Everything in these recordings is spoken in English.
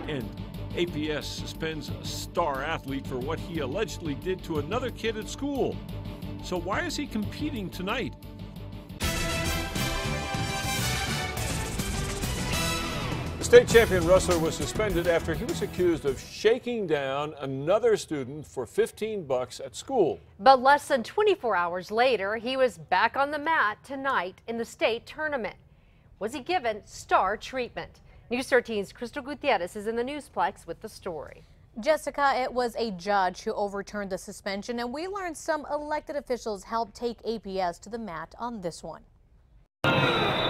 And APS suspends a star athlete for what he allegedly did to another kid at school. So why is he competing tonight? The state champion wrestler was suspended after he was accused of shaking down another student for $15 at school. But less than 24 hours later, he was back on the mat tonight in the state tournament. Was he given star treatment? News 13's Crystal Gutierrez is in the Newsplex with the story. Jessica, it was a judge who overturned the suspension, and we learned some elected officials helped take APS to the mat on this one.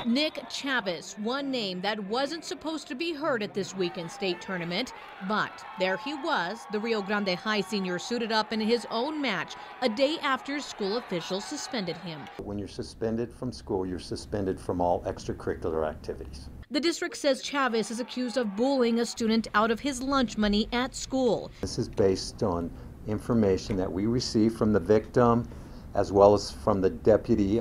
Nick Chavez, one name that wasn't supposed to be heard at this weekend state tournament, but there he was. The Rio Grande High senior suited up in his own match a day after school officials suspended him. When you're suspended from school, you're suspended from all extracurricular activities. The district says Chavez is accused of bullying a student out of his lunch money at school. This is based on information that we received from the victim as well as from the deputy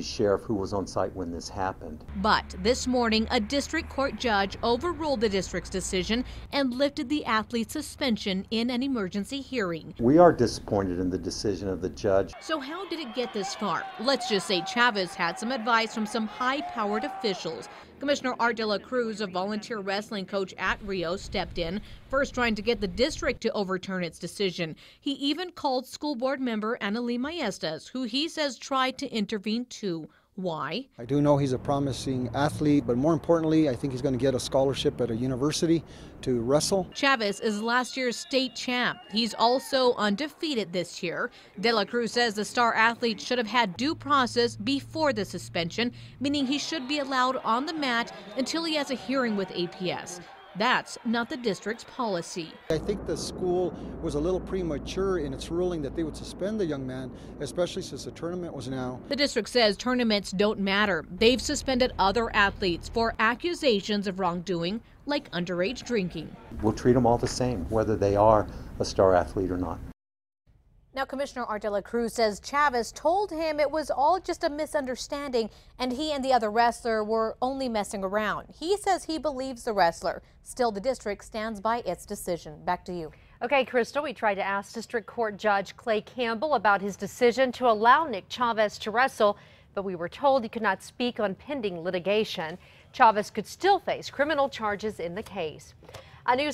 sheriff who was on site when this happened. But this morning, a district court judge overruled the district's decision and lifted the athlete's suspension in an emergency hearing. We are disappointed in the decision of the judge. So how did it get this far? Let's just say Chavez had some advice from some high-powered officials. Commissioner Art de la Cruz, a volunteer wrestling coach at Rio, stepped in, first trying to get the district to overturn its decision. He even called school board member Annalyn Maestas, who he says tried to intervene too. Why? I do know he's a promising athlete, but more importantly, I think he's going to get a scholarship at a university to wrestle. Chavez is last year's state champ. He's also undefeated this year. De La Cruz says the star athlete should have had due process before the suspension, meaning he should be allowed on the mat until he has a hearing with APS. That's not the district's policy. I think the school was a little premature in its ruling that they would suspend the young man, especially since the tournament was now. The district says tournaments don't matter. They've suspended other athletes for accusations of wrongdoing, like underage drinking. We'll treat them all the same, whether they are a star athlete or not. Now, Commissioner Art de la Cruz says Chavez told him it was all just a misunderstanding and he and the other wrestler were only messing around. He says he believes the wrestler. Still, the district stands by its decision. Back to you. Okay, Crystal, we tried to ask District Court Judge Clay Campbell about his decision to allow Nick Chavez to wrestle, but we were told he could not speak on pending litigation. Chavez could still face criminal charges in the case. A news